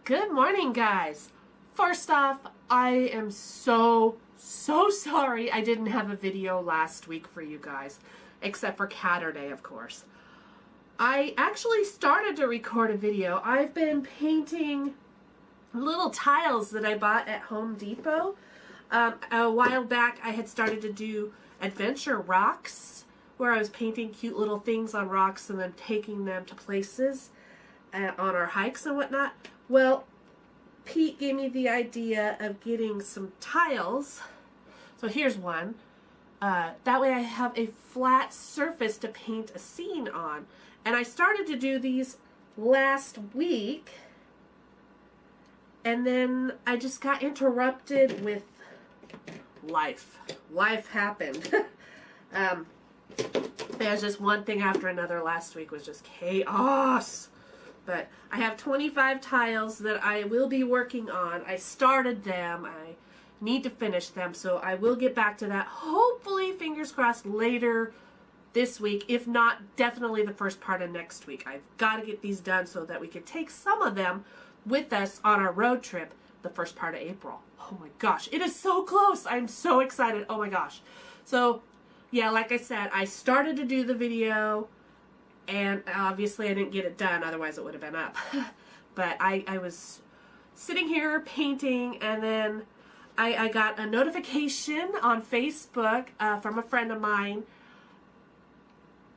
Good morning, guys. First off, I am so sorry I didn't have a video last week for you guys, except for Catterday, of course. I actually started to record a video. I've been painting little tiles that I bought at Home Depot. A while back, I had started to do adventure rocks, where I was painting cute little things on rocks and then taking them to places on our hikes and whatnot. Well, Pete gave me the idea of getting some tiles. So here's one. That way I have a flat surface to paint a scene on. And I started to do these last week. And then I just got interrupted with life. Life happened. There's just one thing after another. Last week was just chaos. But I have 25 tiles that I will be working on. I started them. I need to finish them, so I will get back to that. Hopefully, fingers crossed, later this week. If not, definitely the first part of next week. I've got to get these done so that we can take some of them with us on our road trip the first part of April. Oh my gosh, it is so close. I'm so excited. Oh my gosh. So, yeah, like I said, I started to do the video. And obviously I didn't get it done, otherwise it would have been up. But I was sitting here painting, and then I got a notification on Facebook from a friend of mine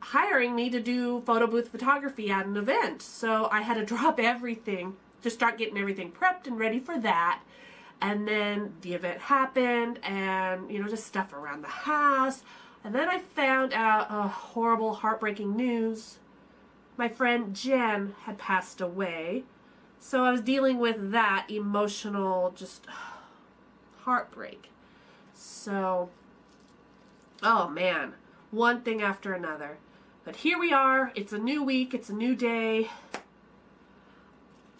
hiring me to do photo booth photography at an event. So I had to drop everything to start getting everything prepped and ready for that. And then the event happened, and, you know, just stuff around the house. And then I found out horrible, heartbreaking news. My friend Jen had passed away. So I was dealing with that emotional, just heartbreak. So, oh man, one thing after another. But here we are. It's a new week. It's a new day.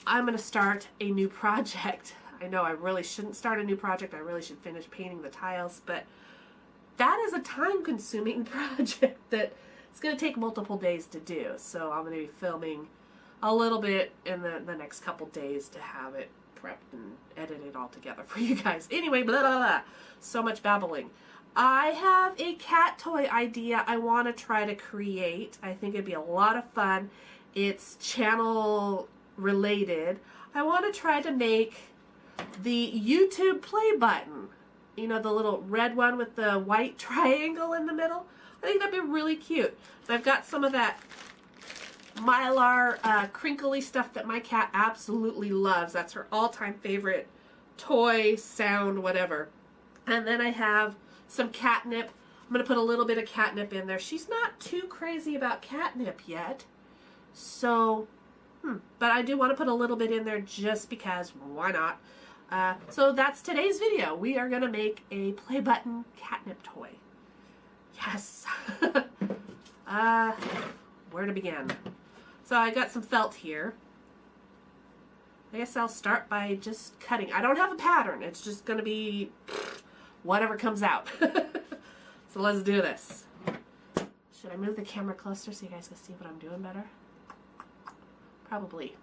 I'm going to start a new project. I know I really shouldn't start a new project. I really should finish painting the tiles, but that is a time-consuming project that it's going to take multiple days to do. So I'm going to be filming a little bit in the next couple days to have it prepped and edited all together for you guys. Anyway, blah, blah, blah. So much babbling. I have a cat toy idea I want to try to create. I think it'd be a lot of fun. It's channel related. I want to try to make the YouTube play button. You know, the little red one with the white triangle in the middle? I think that'd be really cute. I've got some of that Mylar crinkly stuff that my cat absolutely loves. That's her all-time favorite toy, sound, whatever. And then I have some catnip. I'm going to put a little bit of catnip in there. She's not too crazy about catnip yet. So, but I do want to put a little bit in there just because, why not? So that's today's video. We are going to make a play button catnip toy. Yes. Where to begin? So I got some felt here. I guess I'll start by just cutting. I don't have a pattern. It's just going to be whatever comes out. So let's do this. Should I move the camera closer so you guys can see what I'm doing better? Probably.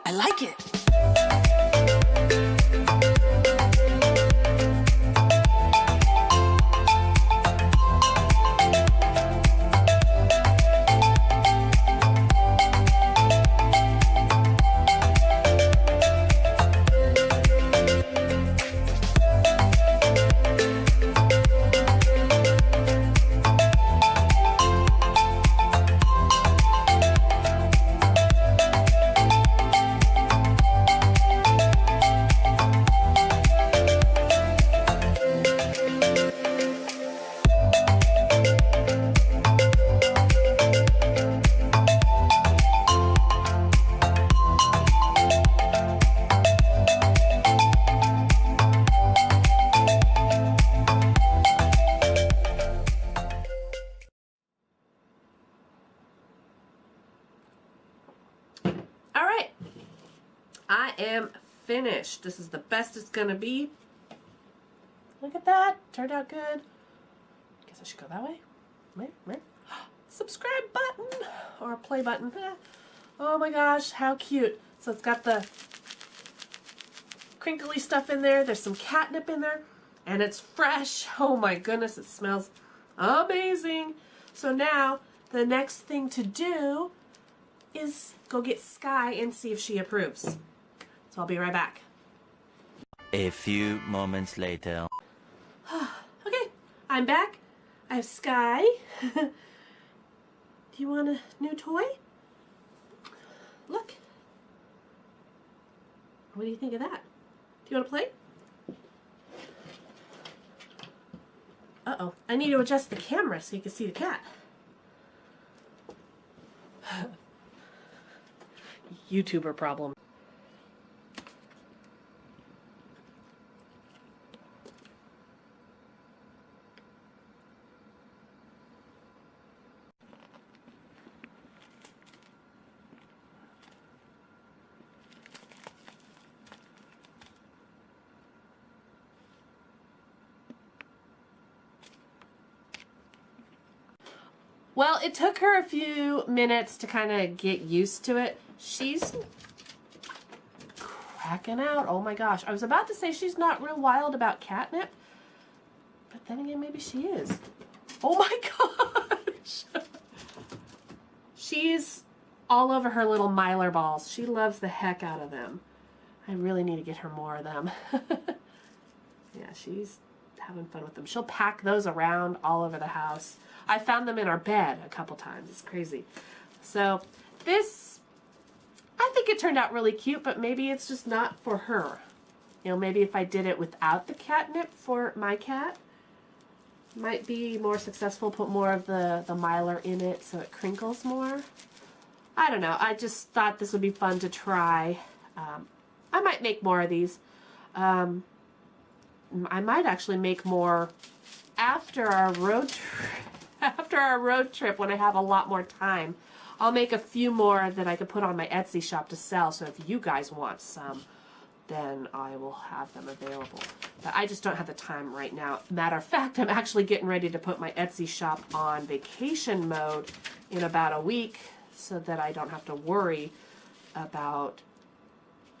I like it. Alright, I am finished. This is the best it's gonna be. Look at that, turned out good. Guess I should go that way. Right. Subscribe button or play button. Oh my gosh, how cute. So it's got the crinkly stuff in there. There's some catnip in there. And it's fresh. Oh my goodness, it smells amazing. So now the next thing to do is go get Sky and see if she approves. So I'll be right back. A few moments later. Okay, I'm back. I have Sky. Do you want a new toy? Look. What do you think of that? Do you want to play? Uh-oh, I need to adjust the camera so you can see the cat. YouTuber problem. Well, it took her a few minutes to kind of get used to it. She's cracking out. Oh my gosh. I was about to say she's not real wild about catnip, but then again, maybe she is. Oh my gosh. She's all over her little Mylar balls. She loves the heck out of them. I really need to get her more of them. Yeah, she's having fun with them. She'll pack those around all over the house. I found them in our bed a couple times. It's crazy. So this, I think it turned out really cute, but maybe it's just not for her. You know, maybe if I did it without the catnip for my cat, might be more successful, put more of the Mylar in it so it crinkles more. I don't know. I just thought this would be fun to try. I might make more of these. I might actually make more after our road trip. After our road trip, when I have a lot more time, I'll make a few more that I could put on my Etsy shop to sell. So if you guys want some, then I will have them available. But I just don't have the time right now. Matter of fact, I'm actually getting ready to put my Etsy shop on vacation mode in about a week so that I don't have to worry about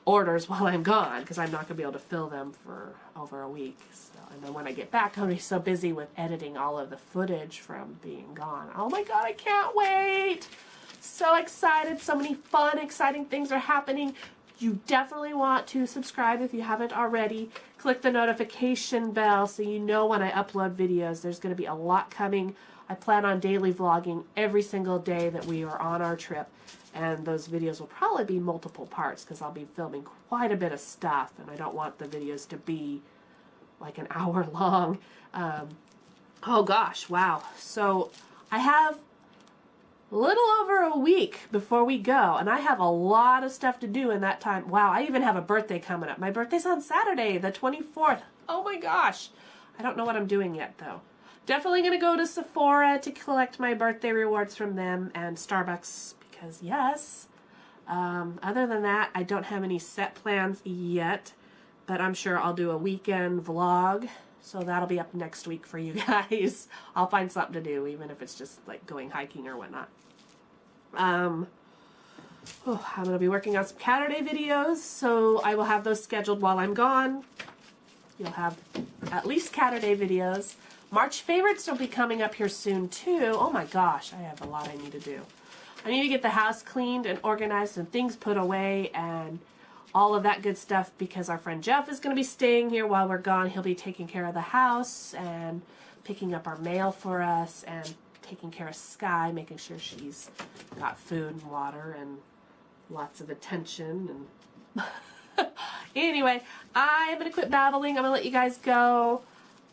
orders while I'm gone, because I'm not going to be able to fill them for over a week. So, and then when I get back, I'll be so busy with editing all of the footage from being gone. Oh my god, I can't wait! So excited. So many fun, exciting things are happening. you definitely want to subscribe if you haven't already. Click the notification bell so you know when I upload videos. There's going to be a lot coming. I plan on daily vlogging every single day that we are on our trip. And those videos will probably be multiple parts because I'll be filming quite a bit of stuff. And I don't want the videos to be like an hour long. Oh gosh, wow. So I have a little over a week before we go, and I have a lot of stuff to do in that time. Wow, I even have a birthday coming up. My birthday's on Saturday, the 24th. Oh my gosh. I don't know what I'm doing yet, though. Definitely going to go to Sephora to collect my birthday rewards from them, and Starbucks, because yes. Other than that, I don't have any set plans yet, but I'm sure I'll do a weekend vlog. So that'll be up next week for you guys. I'll find something to do, even if it's just like going hiking or whatnot. I'm going to be working on some Saturday videos, so I will have those scheduled while I'm gone. You'll have at least Saturday videos. March favorites will be coming up here soon too. Oh my gosh, I have a lot I need to do. I need to get the house cleaned and organized and things put away and all of that good stuff because our friend Jeff is going to be staying here while we're gone. He'll be taking care of the house and picking up our mail for us and taking care of Sky, making sure she's got food and water and lots of attention. And anyway, I'm going to quit babbling. I'm going to let you guys go.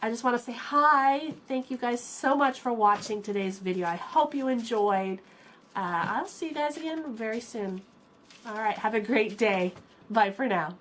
I just want to say hi. Thank you guys so much for watching today's video. I hope you enjoyed. I'll see you guys again very soon. All right, have a great day. Bye for now.